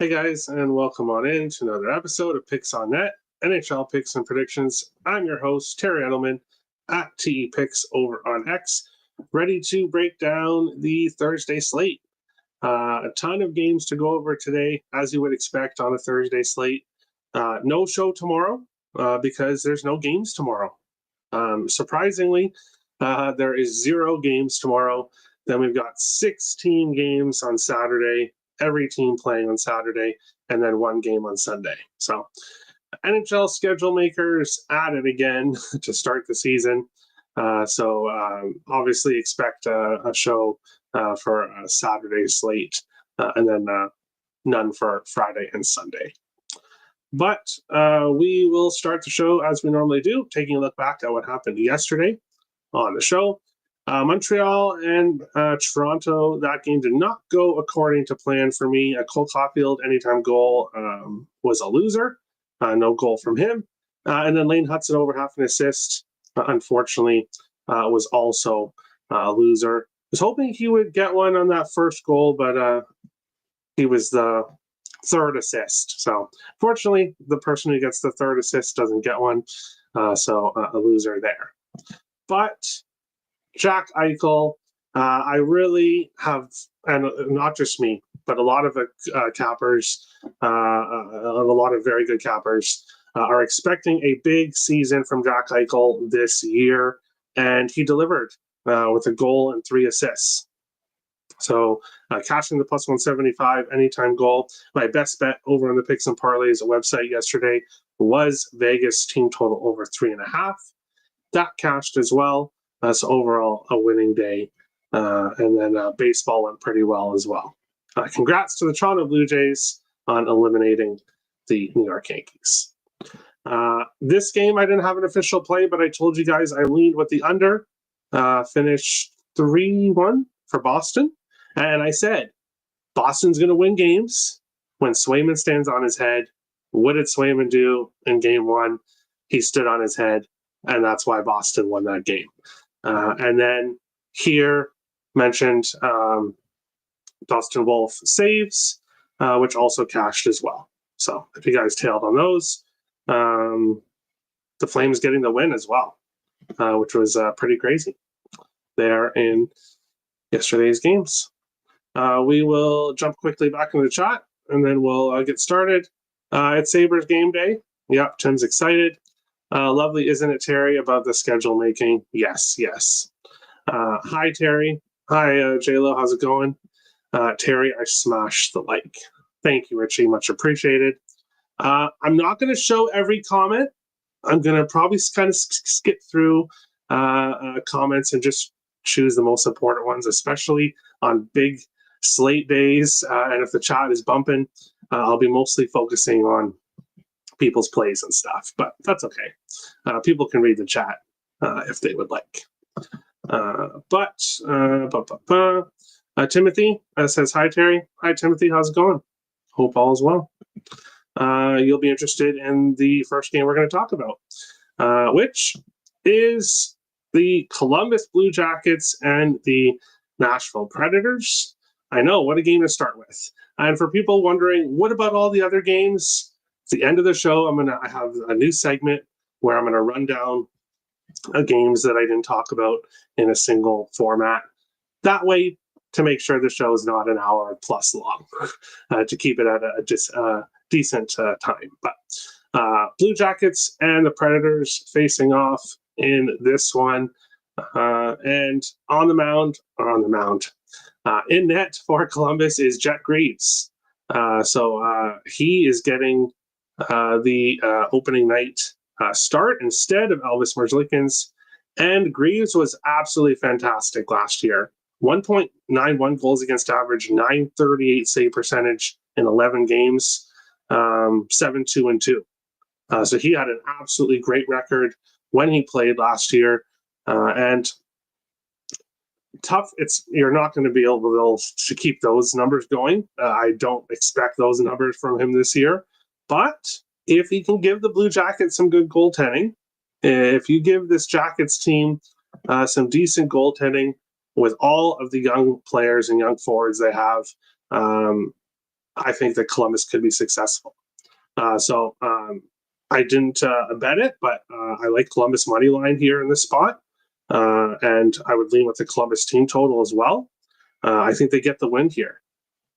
Hey guys, and welcome on in to another episode of Picks on Net, NHL Picks and Predictions. I'm your host, Terry Edelman, at TE Picks over on X, ready to break down the Thursday slate. A ton of games to go over today, as you would expect on a Thursday slate. No show tomorrow because there's no games tomorrow. Surprisingly, there is 0 games tomorrow. Then we've got 16 games on Saturday, every team playing on Saturday, and then 1 game on Sunday. So NHL schedule makers at it again to start the season. Obviously expect a show for a Saturday slate and then none for Friday and Sunday. But we will start the show as we normally do, taking a look back at what happened yesterday on the show. Montreal and Toronto, that game did not go according to plan for me. Cole Caulfield, anytime goal, was a loser. No goal from him. And then Lane Hudson over half an assist, unfortunately, was also a loser. I was hoping he would get one on that first goal, but he was the third assist. So fortunately, the person who gets the third assist doesn't get one. So a loser there. But Jack Eichel, I really have, and not just me, but a lot of cappers, a lot of very good cappers, are expecting a big season from Jack Eichel this year, and he delivered with a goal and 3 assists. So cashing the plus 175 anytime goal. My best bet over on the Picks and Parlays website yesterday was Vegas team total over 3.5. That cashed as well. So overall, a winning day. And then baseball went pretty well as well. Congrats to the Toronto Blue Jays on eliminating the New York Yankees. This game, I didn't have an official play, but I told you guys I leaned with the under. Finished 3-1 for Boston. And I said, Boston's going to win games when Swayman stands on his head. What did Swayman do in game 1? He stood on his head, and that's why Boston won that game. And then here mentioned Dustin Wolf saves, which also cashed as well. So if you guys tailed on those, the Flames getting the win as well, which was pretty crazy there in yesterday's games. We will jump quickly back into the chat, and then we'll get started. It's Sabres game day. Yep, Tim's excited. Lovely, isn't it, Terry, about the schedule making? Yes. Hi, Terry. Hi, J-Lo. How's it going? Terry, I smashed the like. Thank you, Richie. Much appreciated. I'm not going to show every comment. I'm going to probably kind of skip through comments and just choose the most important ones, especially on big slate days. And if the chat is bumping, I'll be mostly focusing on people's plays and stuff, but that's okay. People can read the chat if they would like. Timothy says, hi, Terry. Hi, Timothy. How's it going? Hope all is well. You'll be interested in the first game we're going to talk about, which is the Columbus Blue Jackets and the Nashville Predators. I know, what a game to start with. And for people wondering, what about all the other games? At the end of the show, I have a new segment where I'm going to run down games that I didn't talk about in a single format. That way, to make sure the show is not an hour plus long, to keep it at a decent time. But Blue Jackets and the Predators facing off in this one. And on the mound, in net for Columbus is Jet Greaves. So he is getting the opening night start instead of Elvis Merzlikins. And Greaves was absolutely fantastic last year. 1.91 goals against average, 938 save percentage in 11 games, 7-2-2. So he had an absolutely great record when he played last year. And tough, you're not going to be able to keep those numbers going. I don't expect those numbers from him this year. But if he can give the Blue Jackets some good goaltending, if you give this Jackets team some decent goaltending with all of the young players and young forwards they have, I think that Columbus could be successful. So I didn't bet it, but I like Columbus money line here in this spot. And I would lean with the Columbus team total as well. I think they get the win here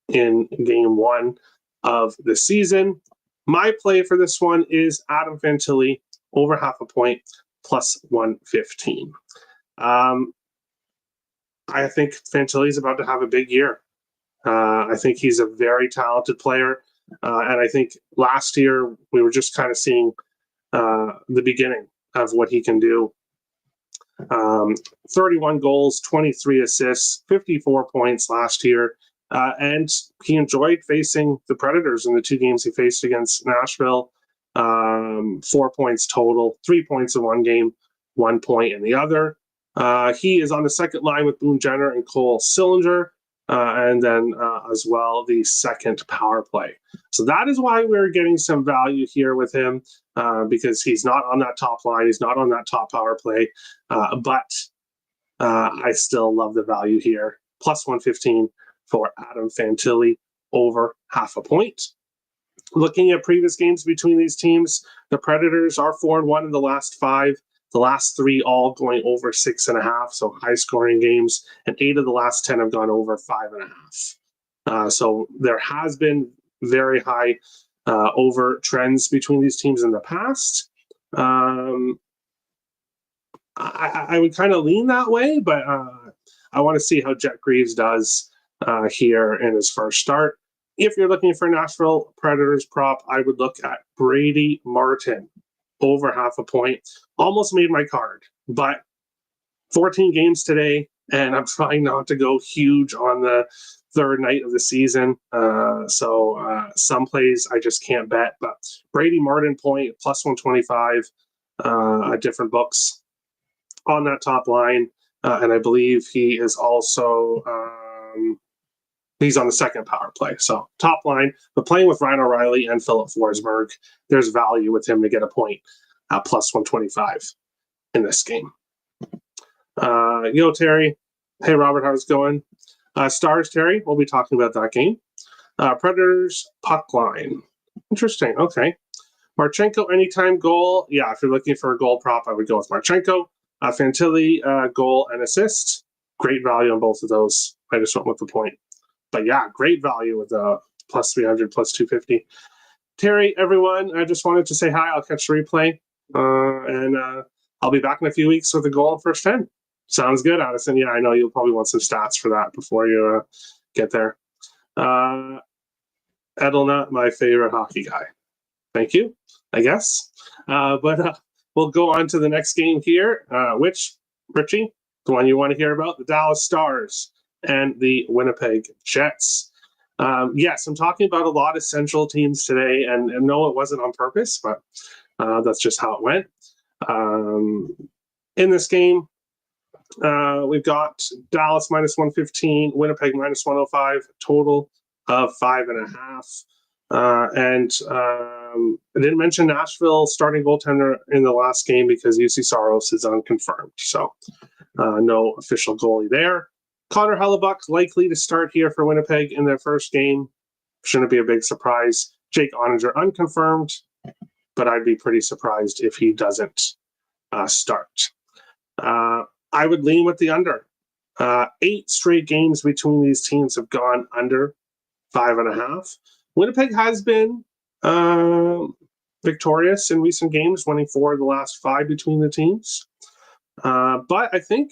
in game one of the season. My play for this one is Adam Fantilli over half a point plus 115. I think Fantilli is about to have a big year. I think he's a very talented player. And I think last year we were just kind of seeing the beginning of what he can do. 31 goals, 23 assists, 54 points last year. And he enjoyed facing the Predators in the 2 games he faced against Nashville. 4 points total, 3 points in one game, 1 point in the other. He is on the second line with Boone Jenner and Cole Sillinger. And then as well, the second power play. So that is why we're getting some value here with him, because he's not on that top line. He's not on that top power play. But I still love the value here. Plus 115 for Adam Fantilli over half a point. Looking at previous games between these teams, the Predators are 4-1 in the last 5. The last 3 all going over 6.5, so high scoring games, and 8 of the last 10 have gone over 5.5. So there has been very high over trends between these teams in the past. I would kind of lean that way, but I want to see how Jet Greaves does here in his first start. If you're looking for Nashville Predators prop, I would look at Brady Martin over half a point. Almost made my card, but 14 games today, and I'm trying not to go huge on the third night of the season. So some plays I just can't bet, but Brady Martin point plus 125 at different books on that top line. And I believe he is also he's on the second power play. So top line, but playing with Ryan O'Reilly and Philip Forsberg, there's value with him to get a point at plus 125 in this game. Yo, Terry. Hey, Robert, how's it going? Stars, Terry, we'll be talking about that game. Predators puck line. Interesting. Okay. Marchenko anytime goal. Yeah, if you're looking for a goal prop, I would go with Marchenko. Fantilli goal and assist. Great value on both of those. I just went with the point. But yeah, great value with plus 300, plus 250. Terry, everyone, I just wanted to say hi. I'll catch the replay. And I'll be back in a few weeks with a goal in first 10. Sounds good, Addison. Yeah, I know you'll probably want some stats for that before you get there. Edelnut, my favorite hockey guy. Thank you, I guess. But we'll go on to the next game here, which, Richie, the one you want to hear about, the Dallas Stars and the Winnipeg Jets. Yes, I'm talking about a lot of Central teams today, and no, it wasn't on purpose, but that's just how it went. In this game, we've got Dallas minus 115, Winnipeg minus 105, total of 5.5. And I didn't mention Nashville starting goaltender in the last game because UC Saros is unconfirmed. So no official goalie there. Connor Hellebuck likely to start here for Winnipeg in their first game. Shouldn't be a big surprise. Jake Oninger unconfirmed, but I'd be pretty surprised if he doesn't start. I would lean with the under. 8 straight games between these teams have gone under 5.5. Winnipeg has been victorious in recent games, winning 4 of the last 5 between the teams. But I think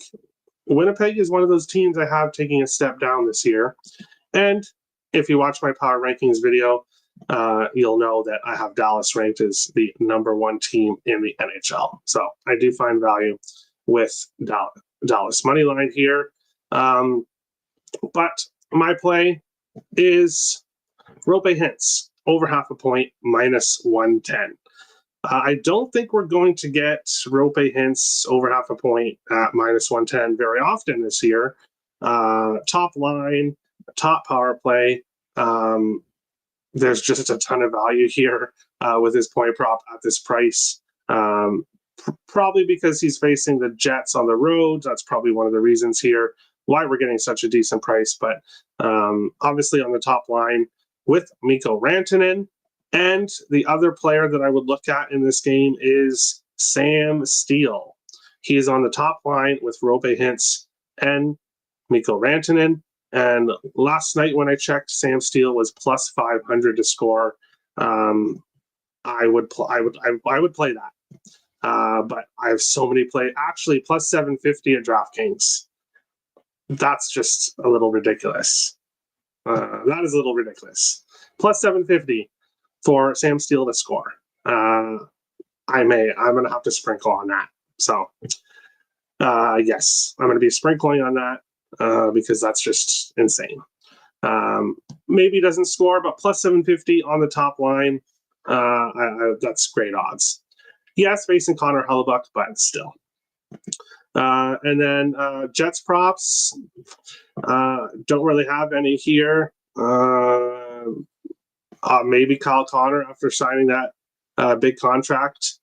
Winnipeg is one of those teams I have taking a step down this year. And if you watch my power rankings video, you'll know that I have Dallas ranked as the number 1 team in the NHL. So I do find value with Dallas money line here. But my play is Rope Hintz over half a point minus 110. I don't think we're going to get Rope Hintz over half a point at minus 110 very often this year. Top line, top power play. There's just a ton of value here with his point prop at this price. Probably because he's facing the Jets on the road. That's probably one of the reasons here why we're getting such a decent price. But obviously on the top line, with Mikko Rantanen. And the other player that I would look at in this game is Sam Steele. He is on the top line with Roope Hintz and Mikko Rantanen. And last night when I checked, Sam Steele was plus 500 to score. I would play that. But I have so many play. Actually, plus 750 at DraftKings. That's just a little ridiculous. That is a little ridiculous. Plus 750 for Sam Steele to score. I'm going to have to sprinkle on that. So, yes, I'm going to be sprinkling on that because that's just insane. Maybe doesn't score, but plus 750 on the top line. That's great odds. Yes, facing Connor Hellebuyck, but still. And then Jets props. Don't really have any here. Maybe Kyle Connor after signing that big contract.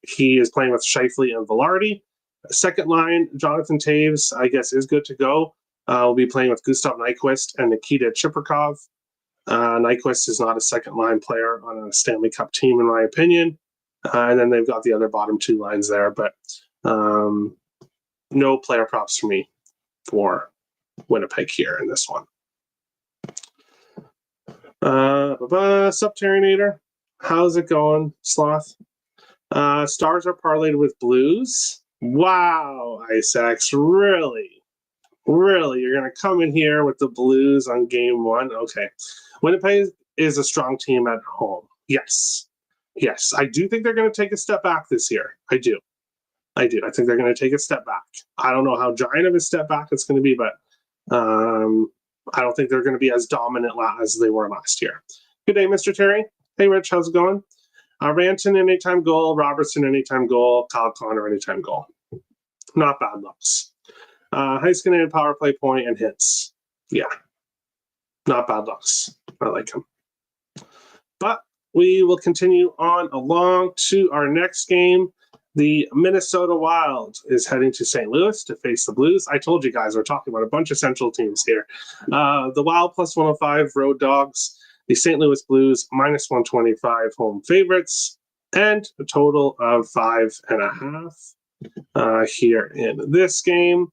He is playing with Scheifele and Velarde. Second line, Jonathan Toews, I guess, is good to go. We'll be playing with Gustav Nyquist and Nikita Chiprikov. Nyquist is not a second line player on a Stanley Cup team, in my opinion. And then they've got the other bottom two lines there, but no player props for me for Winnipeg here in this one. Subterranator, how's it going, Sloth? Stars are parlayed with Blues. Wow, Isaacs, really? You're going to come in here with the Blues on game one? Okay. Winnipeg is a strong team at home. Yes. I do think they're going to take a step back this year. I do. I think they're going to take a step back. I don't know how giant of a step back it's going to be, but I don't think they're going to be as dominant as they were last year. Good day, Mr. Terry. Hey, Rich, how's it going? Ranton, anytime goal. Robertson, anytime goal. Kyle Connor, anytime goal. Not bad looks. Heiskanen, power play point, and hits. Yeah. Not bad looks. I like him. But we will continue on along to our next game. The Minnesota Wild is heading to St. Louis to face the Blues. I told you guys we're talking about a bunch of Central teams here. The Wild plus 105 road dogs. The St. Louis Blues minus 125 home favorites, and a total of 5.5 here in this game.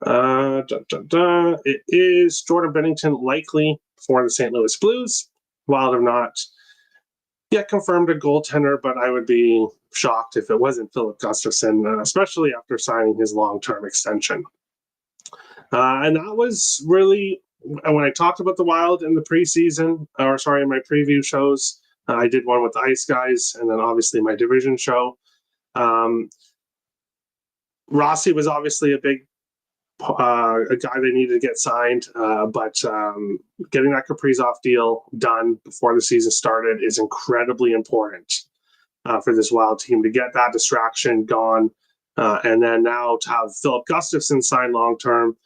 It is Jordan Binnington likely for the St. Louis Blues. Wild have not yet confirmed a goaltender, but I would be shocked if it wasn't Philip Gustafsson, especially after signing his long-term extension. And that was really, when I talked about the Wild in the preseason, in my preview shows, I did one with the Ice Guys, and then obviously my division show. Rossi was obviously a guy they needed to get signed, but getting that Kaprizov deal done before the season started is incredibly important for this Wild team to get that distraction gone, and then now to have Philip Gustafsson sign long-term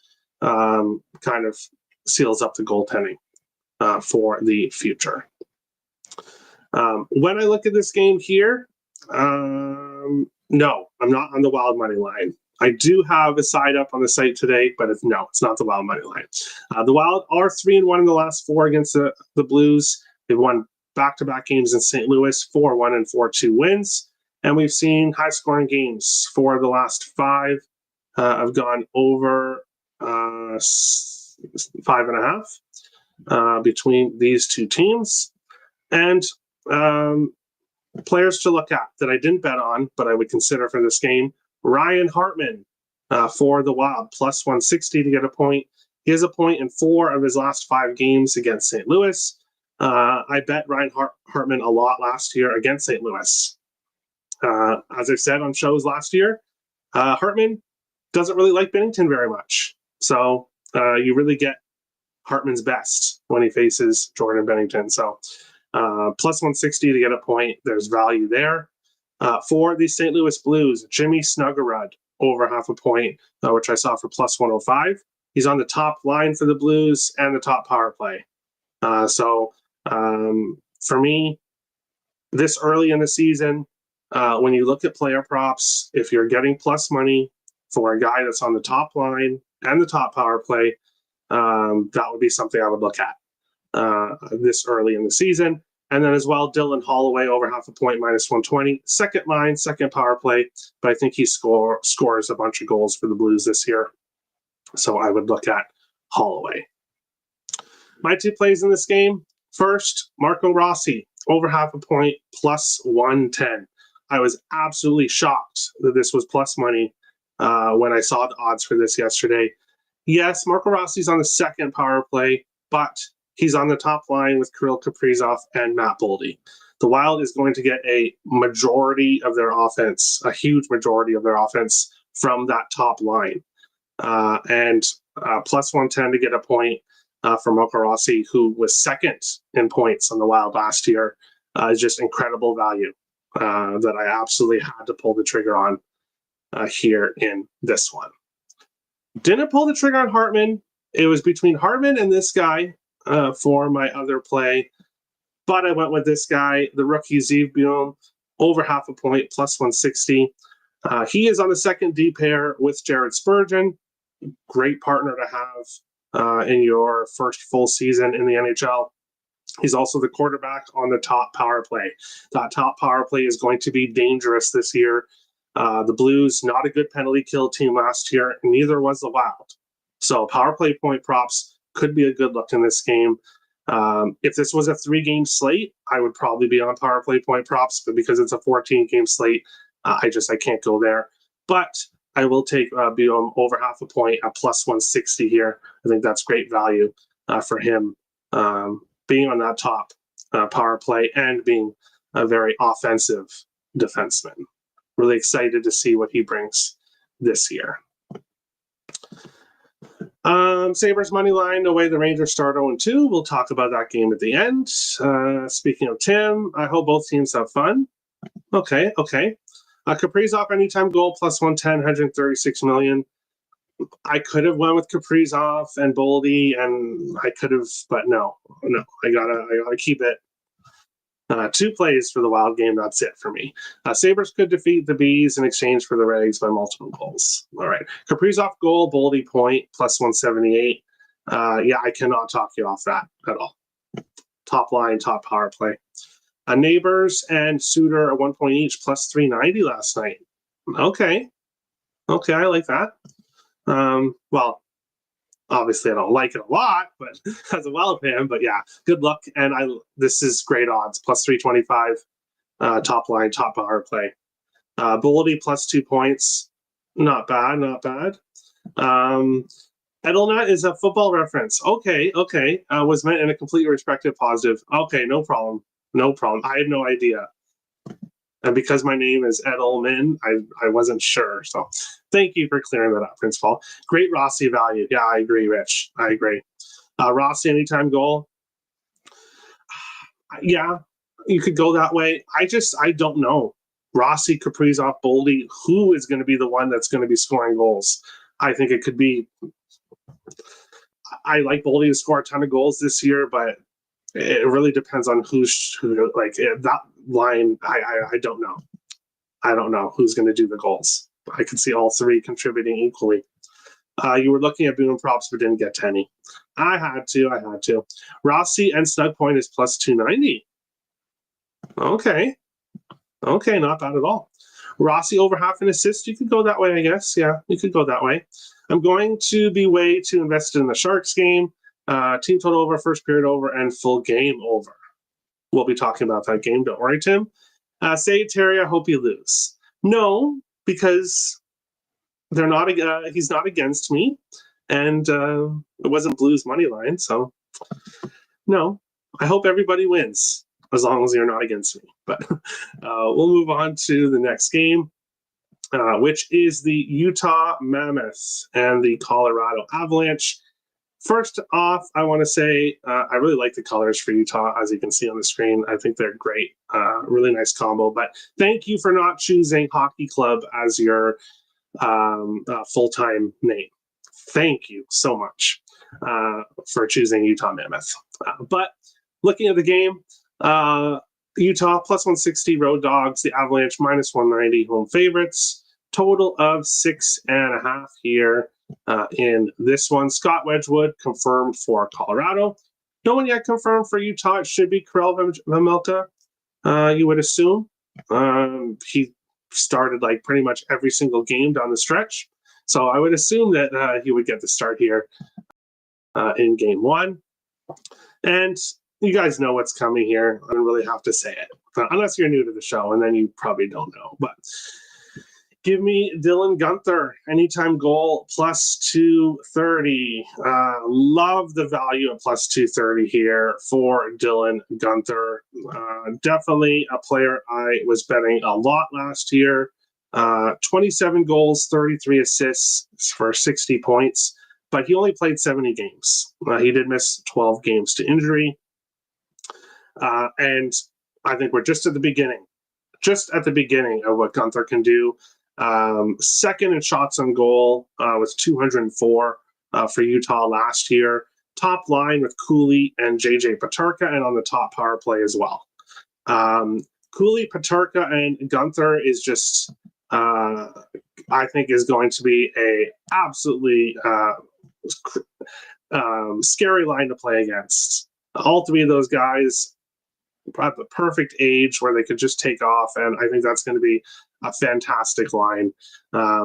kind of seals up the goaltending for the future. When I look at this game here, no, I'm not on the Wild money line. I do have a side up on the site today, but it's not the Wild money line. The Wild are 3-1 in the last 4 against the Blues. They've won back-to-back games in St. Louis, 4-1 and 4-2 wins. And we've seen high-scoring games. 4 of the last 5 have gone over 5.5 between these two teams. And players to look at that I didn't bet on, but I would consider for this game. Ryan Hartman for the Wild, plus 160 to get a point. He has a point in 4 of his last 5 games against St. Louis. I bet Ryan Hartman a lot last year against St. Louis. As I said on shows last year, Hartman doesn't really like Binnington very much. So you really get Hartman's best when he faces Jordan Binnington. So plus 160 to get a point. There's value there. For the St. Louis Blues, Jimmy Snuggerud over half a point, which I saw for plus 105. He's on the top line for the Blues and the top power play. So for me, this early in the season, when you look at player props, if you're getting plus money for a guy that's on the top line and the top power play, that would be something I would look at. this early in the season. And then as well, Dylan Holloway over half a point, minus 120. Second line, second power play, but I think he scores a bunch of goals for the Blues this year. So I would look at Holloway. My two plays in this game. First, Marco Rossi, over half a point, plus 110. I was absolutely shocked that this was plus money when I saw the odds for this yesterday. Yes, Marco Rossi's on the second power play, but he's on the top line with Kirill Kaprizov and Matt Boldy. The Wild is going to get a majority of their offense, a huge majority of their offense from that top line. And plus 110 to get a point for Marco Rossi, who was second in points on the Wild last year, is just incredible value that I absolutely had to pull the trigger on here in this one. Didn't pull the trigger on Hartman. It was between Hartman and this guy for my other play, but I went with this guy, the rookie Zeev Buom, over half a point, plus 160. He is on the second D pair with Jared Spurgeon. Great partner to have in your first full season in the NHL. He's also the quarterback on the top power play. That top power play is going to be dangerous this year. The Blues, not a good penalty kill team last year, neither was the Wild. So power play point props could be a good look in this game. If this was a 3-game slate, I would probably be on power play point props, but because it's a 14-game slate, I can't go there. But I will take Buom over half a point at plus 160 here. I think that's great value for him being on that top power play and being a very offensive defenseman. Really excited to see what he brings this year. Sabres money line, no way the Rangers start 0-2. We'll talk about that game at the end. Speaking of Tim, I hope both teams have fun. Okay. Kaprizov anytime goal plus 110, 136 million. I could have went with Kaprizov and Boldy, and I could have, but no. I gotta keep it. 2 plays for the Wild game. That's it for me. Sabres could defeat the Bees in exchange for the Rags by multiple goals. All right. Kaprizov goal, Boldy point, plus 178. I cannot talk you off that at all. Top line, top power play. Neighbors and Suter at 1 point each, plus 390 last night. Okay, I like that. Well, obviously I don't like it a lot, but as a Wild fan, but yeah, good luck. And this is great odds, plus 325, top line, top power play. Boldy plus 2 points. Not bad. Edelnut is a Football Reference. Okay. Was meant in a completely respected positive. Okay, no problem. I had no idea. And because my name is Edelman, I wasn't sure. So thank you for clearing that up, Prince Paul. Great Rossi value. Yeah, I agree, Rich. I agree. Rossi anytime goal. Yeah, you could go that way. I don't know. Rossi, Kaprizov, Boldy, who is going to be the one that's going to be scoring goals? I think it could be. I like Boldy to score a ton of goals this year, but it really depends on who like that line. I don't know. I don't know who's going to do the goals. I could see all 3 contributing equally. You were looking at Boom props, but didn't get to any. I had to. Rossi and Snug Point is plus 290. Okay, not bad at all. Rossi over half an assist. You could go that way, I guess. Yeah, you could go that way. I'm going to be way too invested in the Sharks game. Team total over, first period over, and full game over. We'll be talking about that game. Don't worry, Tim. Say, Terry, I hope you lose. No, because they're not. He's not against me, and it wasn't Blues money line. So, no, I hope everybody wins as long as you're not against me. But we'll move on to the next game, which is the Utah Mammoths and the Colorado Avalanche. First off, I want to say I really like the colors for Utah, as you can see on the screen. I think they're great. Really nice combo. But thank you for not choosing Hockey Club as your full-time name. Thank you so much for choosing Utah Mammoth. But looking at the game, Utah plus 160 road dogs, the Avalanche minus 190 home favorites. Total of 6.5 here in this one. Scott Wedgwood confirmed for Colorado. No one yet confirmed for Utah. It should be Karel Vejmelka, you would assume. He started like pretty much every single game down the stretch. So I would assume that he would get the start here in game one. And you guys know what's coming here. I don't really have to say it, unless you're new to the show, and then you probably don't know. But give me Dylan Guenther, anytime goal, plus 230. Love the value of plus 230 here for Dylan Guenther. Definitely a player I was betting a lot last year. 27 goals, 33 assists for 60 points, but he only played 70 games. He did miss 12 games to injury. And I think we're just at the beginning of what Guenther can do. Second in shots on goal was 204 for Utah last year. Top line with Cooley and JJ Peterka, and on the top power play as well. Cooley, Peterka, and Guenther is just, I think, is going to be a absolutely scary line to play against. All three of those guys at the perfect age where they could just take off, and I think that's going to be a fantastic line.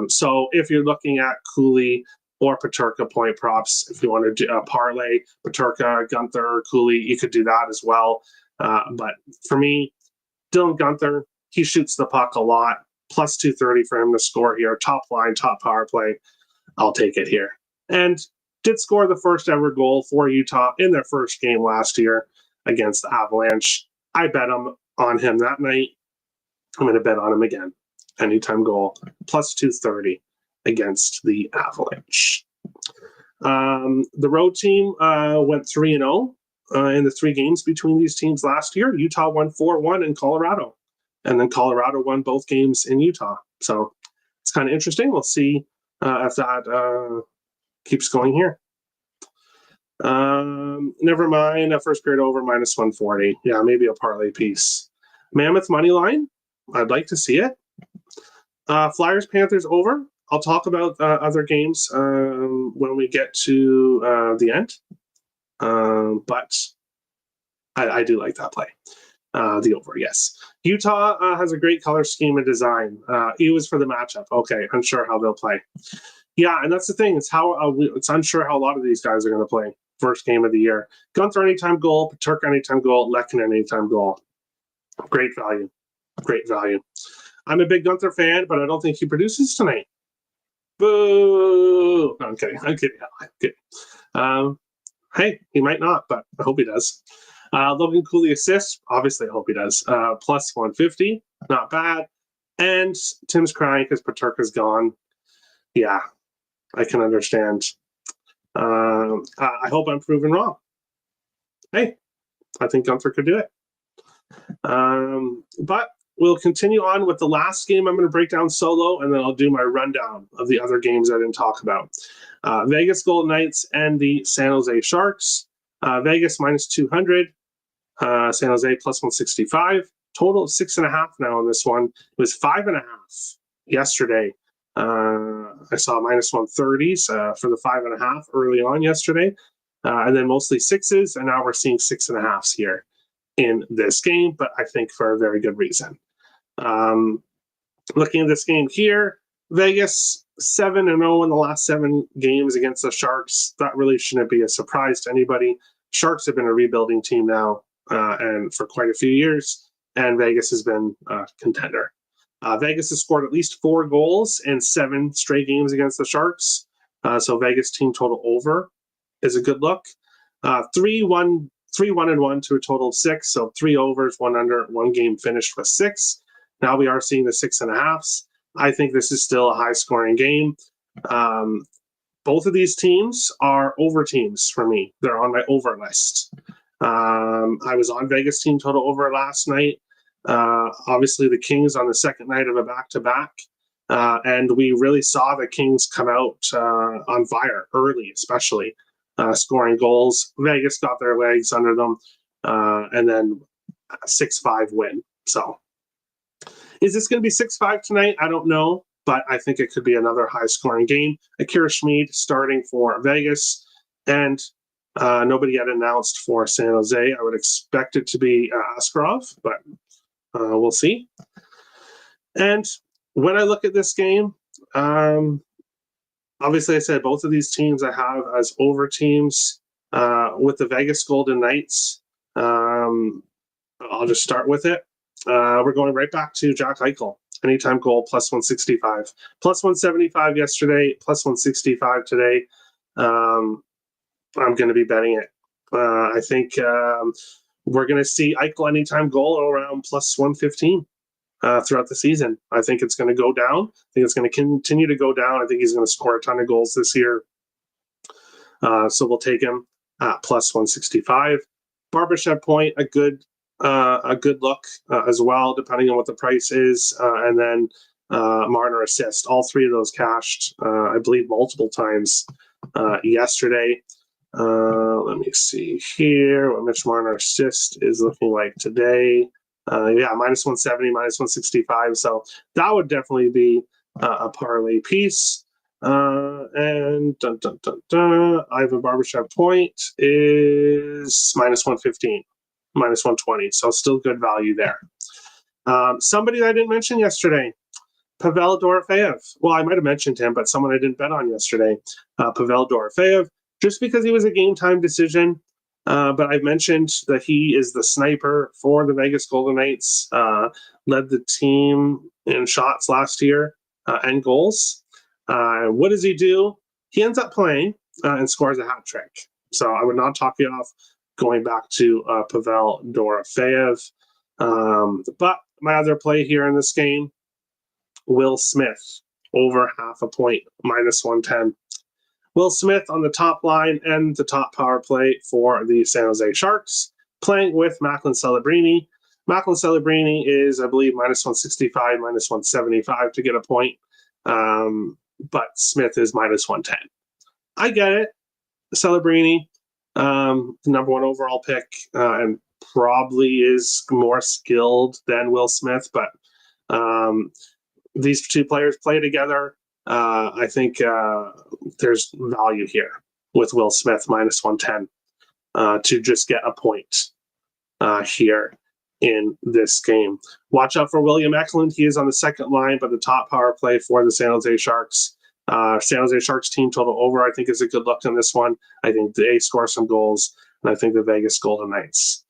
So if you're looking at Cooley or Peterka point props, if you want to do parlay Peterka, Guenther, Cooley, you could do that as well. But for me, Dylan Guenther, he shoots the puck a lot. Plus 230 for him to score here. Top line, top power play. I'll take it here. And did score the first ever goal for Utah in their first game last year against the Avalanche. I bet on him that night. I'm going to bet on him again. Anytime goal, plus 230 against the Avalanche. The road team went 3-0 in the 3 games between these teams last year. Utah won 4-1 in Colorado. And then Colorado won both games in Utah. So it's kind of interesting. We'll see if that keeps going here. Never mind. First period over, minus 140. Yeah, maybe a parlay piece. Mammoth money line. I'd like to see it. Flyers, Panthers over. I'll talk about other games when we get to the end. But I do like that play. The over, yes. Utah has a great color scheme and design. It was for the matchup. Okay, unsure how they'll play. Yeah, and that's the thing. It's how it's unsure how a lot of these guys are going to play. First game of the year. Guenther anytime goal, Peterka anytime goal, Lehkonen anytime goal. Great value. Great value. I'm a big Guenther fan, but I don't think he produces tonight. Boo! No, I'm kidding. I'm kidding. Hey, he might not, but I hope he does. Logan Cooley assists. Obviously, I hope he does. Plus 150. Not bad. And Tim's crying because Peterka's gone. Yeah, I can understand. I hope I'm proven wrong. Hey, I think Guenther could do it. But we'll continue on with the last game I'm going to break down solo, and then I'll do my rundown of the other games I didn't talk about. Vegas Golden Knights and the San Jose Sharks. Vegas minus 200. San Jose plus 165. Total of 6.5 now on this one. It was 5.5 yesterday. I saw minus 130s for the 5.5 early on yesterday, and then mostly 6s, and now we're seeing 6.5s here in this game, but I think for a very good reason. Looking at this game here, Vegas 7-0 in the last 7 games against the Sharks. That really shouldn't be a surprise to anybody. Sharks have been a rebuilding team now, and for quite a few years, and Vegas has been a contender. Vegas has scored at least 4 goals in 7 straight games against the Sharks. So Vegas team total over is a good look. 3-1 and 1 to a total of 6. So 3 overs, 1 under, 1 game finished with 6. Now we are seeing the 6.5s. I think this is still a high scoring game. Both of these teams are over teams for me. They're on my over list. I was on Vegas team total over last night. Obviously the Kings on the second night of a back-to-back, and we really saw the Kings come out on fire early, especially scoring goals. Vegas got their legs under them, and then 6-5 win. So is this going to be 6-5 tonight? I don't know, but I think it could be another high-scoring game. Akira Schmid starting for Vegas, and Nobody yet announced for San Jose. I would expect it to be Askarov, but we'll see. And when I look at this game, obviously I said both of these teams I have as over teams. With the Vegas Golden Knights, I'll just start with it. We're going right back to Jack Eichel. Anytime goal, plus 165. Plus 175 yesterday, plus 165 today. I'm going to be betting it. I think we're going to see Eichel anytime goal around plus 115 throughout the season. I think it's going to go down. I think it's going to continue to go down. I think he's going to score a ton of goals this year. So we'll take him at plus 165. Barbashev point, a good look as well, depending on what the price is. And then Marner assist. All three of those cashed, I believe, multiple times yesterday. Let me see here what Mitch Marner assist is looking like today. Minus 170, minus 165. So that would definitely be a parlay piece. And Ivan Barbashev point is minus 115, minus 120. So still good value there. Somebody that I didn't mention yesterday, Pavel Dorofeyev. Well, I might have mentioned him, but someone I didn't bet on yesterday, Pavel Dorofeyev, just because he was a game time decision. But I've mentioned that he is the sniper for the Vegas Golden Knights, led the team in shots last year and goals. What does he do? He ends up playing and scores a hat trick. So I would not talk you off going back to Pavel Dorofeyev. But my other play here in this game, Will Smith, over half a point, minus 110. Will Smith on the top line and the top power play for the San Jose Sharks, playing with Macklin Celebrini. Macklin Celebrini is, I believe, minus 165, minus 175 to get a point. But Smith is minus 110. I get it. Celebrini, number one overall pick, and probably is more skilled than Will Smith, but these two players play together. I think there's value here with Will Smith minus 110 to just get a point here in this game. Watch out for William Eklund. He is on the second line, but the top power play for the San Jose Sharks. San Jose Sharks team total over, I think, is a good look on this one. I think they score some goals, and I think the Vegas Golden Knights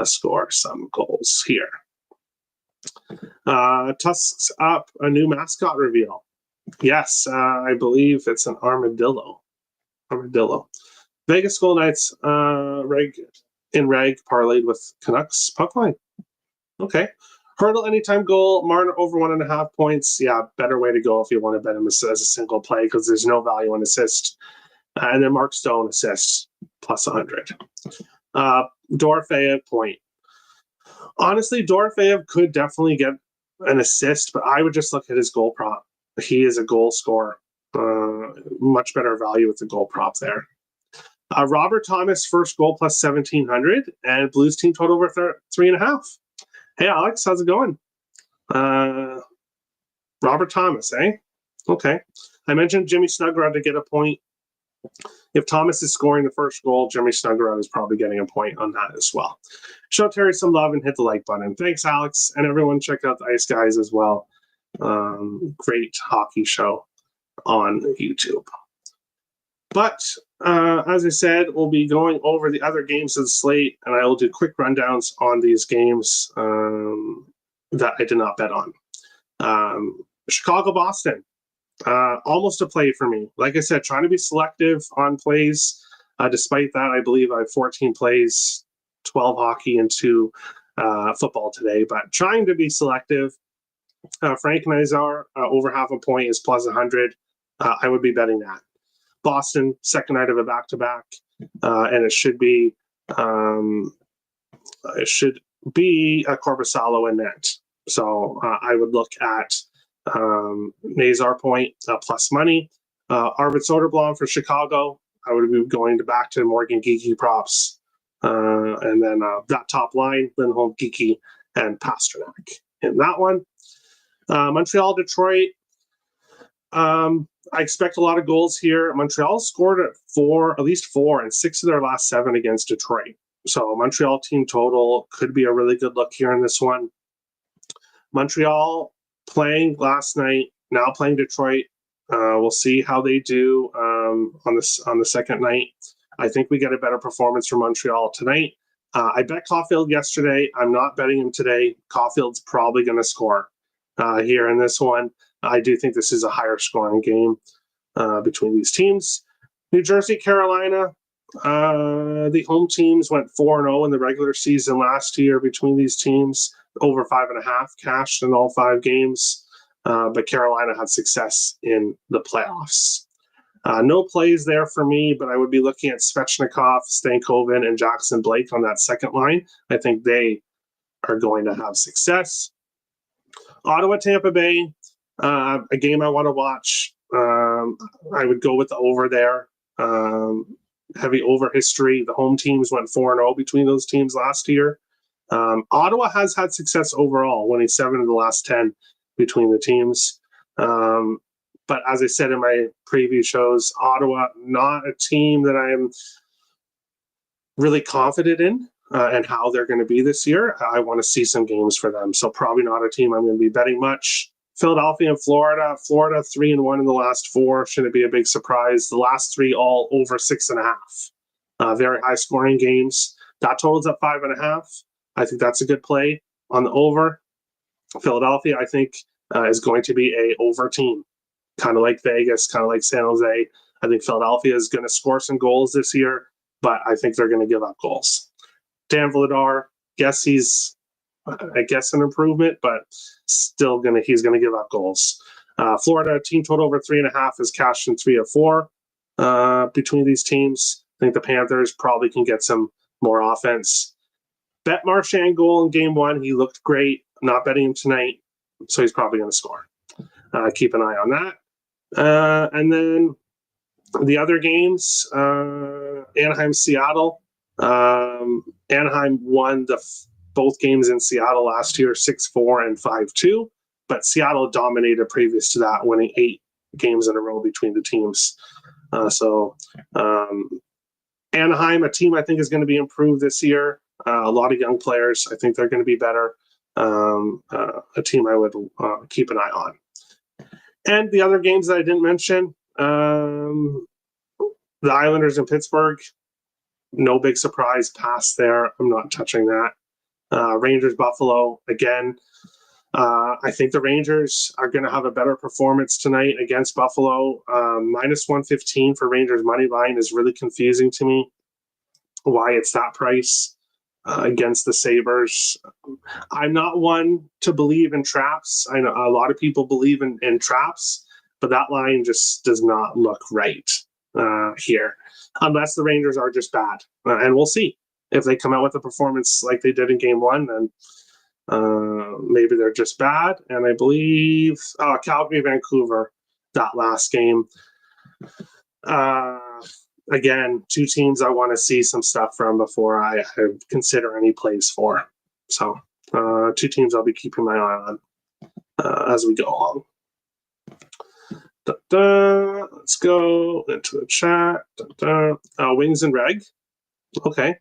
score some goals here. Tusks up, a new mascot reveal. Yes, I believe it's an armadillo. Vegas Golden Knights reg parlayed with Canucks puck line. Okay. Hurdle anytime goal, Marner over 1.5 points. Yeah, better way to go if you want to bet him as a single play because there's no value on assist. And then Mark Stone assists plus 100. Dorofeyev point. Honestly, Dorofeyev could definitely get an assist, but I would just look at his goal prop. He is a goal scorer. Much better value with the goal prop there. Robert Thomas, first goal plus 1,700, and Blues team total over 3.5. Hey, Alex, how's it going? Robert Thomas, eh? Okay. I mentioned Jimmy Snuggerud to get a point. If Thomas is scoring the first goal, Jimmy Snuggerud is probably getting a point on that as well. Show Terry some love and hit the like button. Thanks, Alex. And everyone check out the Ice Guys as well. Great hockey show on YouTube. But as I said, we'll be going over the other games of the slate, and I will do quick rundowns on these games that I did not bet on. Chicago-Boston, almost a play for me. Like I said, trying to be selective on plays. Despite that, I believe I have 14 plays, 12 hockey, and 2 football today. But trying to be selective. Frank Nazar, over half a point is plus 100. I would be betting that. Boston, second night of a back-to-back, and it should be a Korpisalo in net. So I would look at Nazar point plus money. Arvid Soderblom for Chicago. I would be going back to Morgan Geeky props. And then that top line, Lindholm, Geeky, and Pasternak in that one. Montreal, Detroit. I expect a lot of goals here. Montreal scored at least four in 6 of their last 7 against Detroit. So Montreal team total could be a really good look here in this one. Montreal playing last night, now playing Detroit. We'll see how they do on the second night. I think we get a better performance from Montreal tonight. I bet Caulfield yesterday. I'm not betting him today. Caulfield's probably going to score here in this one. I do think this is a higher scoring game between these teams. New Jersey, Carolina. The home teams went 4-0 in the regular season last year between these teams. Over 5.5 cashed in all 5 games. But Carolina had success in the playoffs. No plays there for me, but I would be looking at Svechnikov, Stankoven, and Jackson Blake on that second line. I think they are going to have success. Ottawa, Tampa Bay, a game I want to watch. I would go with the over there. Heavy over history. The home teams went 4-0 between those teams last year. Ottawa has had success overall, winning 7 of the last 10 between the teams. But as I said in my preview shows, Ottawa, not a team that I am really confident in and how they're going to be this year. I want to see some games for them. So probably not a team I'm going to be betting much. Philadelphia and Florida. Florida 3-1 in the last 4. Shouldn't be a big surprise. The last 3 all over 6.5. Very high scoring games. That totals up 5.5. I think that's a good play on the over. Philadelphia, I think, is going to be a over team. Kind of like Vegas, kind of like San Jose. I think Philadelphia is going to score some goals this year, but I think they're going to give up goals. Dan Vladar, he's an improvement, but still he's going to give up goals. Florida, team total over 3.5 is cashed in 3 of 4 between these teams. I think the Panthers probably can get some more offense. Bet Marchand goal in game 1. He looked great. I'm not betting him tonight, so he's probably going to score. Keep an eye on that. And then the other games, Anaheim, Seattle. Anaheim won both games in Seattle last year, 6-4 and 5-2. But Seattle dominated previous to that, winning 8 games in a row between the teams. Anaheim, a team I think is going to be improved this year. A lot of young players. I think they're going to be better. A team I would keep an eye on. And the other games that I didn't mention, the Islanders in Pittsburgh, no big surprise pass there. I'm not touching that. Rangers, Buffalo, again, I think the Rangers are going to have a better performance tonight against Buffalo. Minus 115 for Rangers money line is really confusing to me. Why it's that price against the Sabres. I'm not one to believe in traps. I know a lot of people believe in traps, but that line just does not look right here, unless the Rangers are just bad. And we'll see. If they come out with a performance like they did in game 1, then maybe they're just bad. And I believe Calgary, Vancouver, that last game. Again, 2 teams I want to see some stuff from before I consider any plays for. So 2 teams I'll be keeping my eye on as we go along. Let's go into the chat. Wings and Reg. Okay.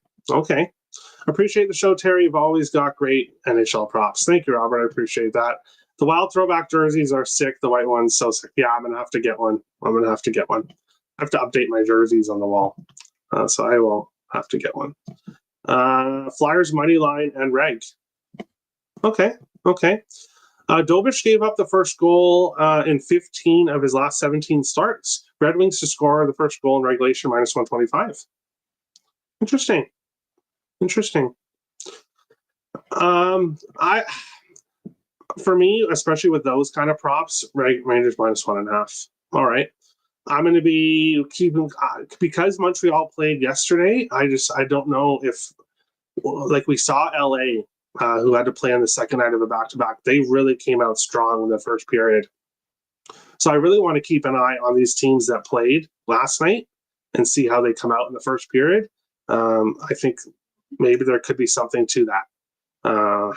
Appreciate the show, Terry. You've always got great NHL props. Thank you, Robert. I appreciate that. The Wild throwback jerseys are sick. The white ones so sick. Yeah, I'm going to have to get one. I have to update my jerseys on the wall. So I will have to get one. Flyers money line and Reg. Okay. Dobich gave up the first goal in 15 of his last 17 starts. Red Wings to score the first goal in regulation, minus 125. Interesting. For me, especially with those kind of props, Rangers minus 1.5. All right. I'm going to be keeping because Montreal played yesterday. I don't know if, like we saw LA, who had to play on the second night of a back-to-back. They really came out strong in the first period. So I really want to keep an eye on these teams that played last night and see how they come out in the first period. I think maybe there could be something to that.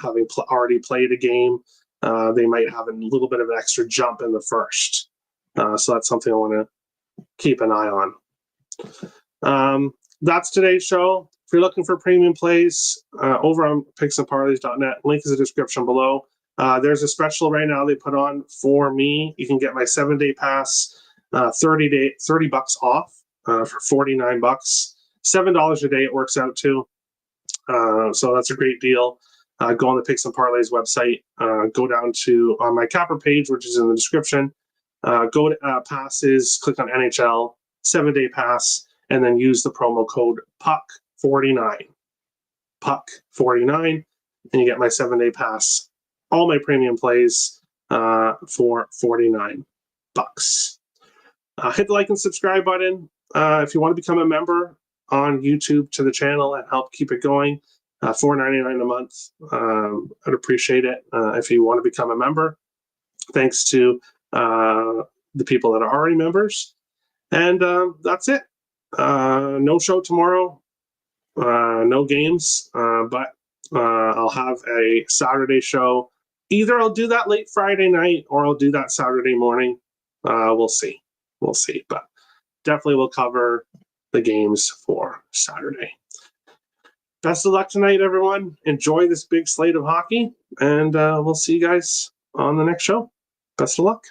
Having already played a game, they might have a little bit of an extra jump in the first. So that's something I want to keep an eye on. That's today's show. If you're looking for premium plays, over on picksandparlays.net, link is in the description below. There's a special right now they put on for me. You can get my 7-day pass, 30 bucks off for $49. $7 a day it works out to. So that's a great deal. Go on the Picks and Parlays website. Go down to on my capper page, which is in the description. Go to passes, click on NHL, 7-day pass, and then use the promo code PUCK49. PUCK49, and you get my 7-day pass. All my premium plays for $49. Hit the like and subscribe button if you want to become a member on YouTube to the channel and help keep it going. $4.99 a month. I'd appreciate it if you want to become a member. Thanks to the people that are already members. And that's it. No show tomorrow. No games. But I'll have a Saturday show. Either I'll do that late Friday night or I'll do that Saturday morning. We'll see. But definitely we'll cover the games for Saturday. Best of luck tonight, everyone. Enjoy this big slate of hockey, and we'll see you guys on the next show. Best of luck.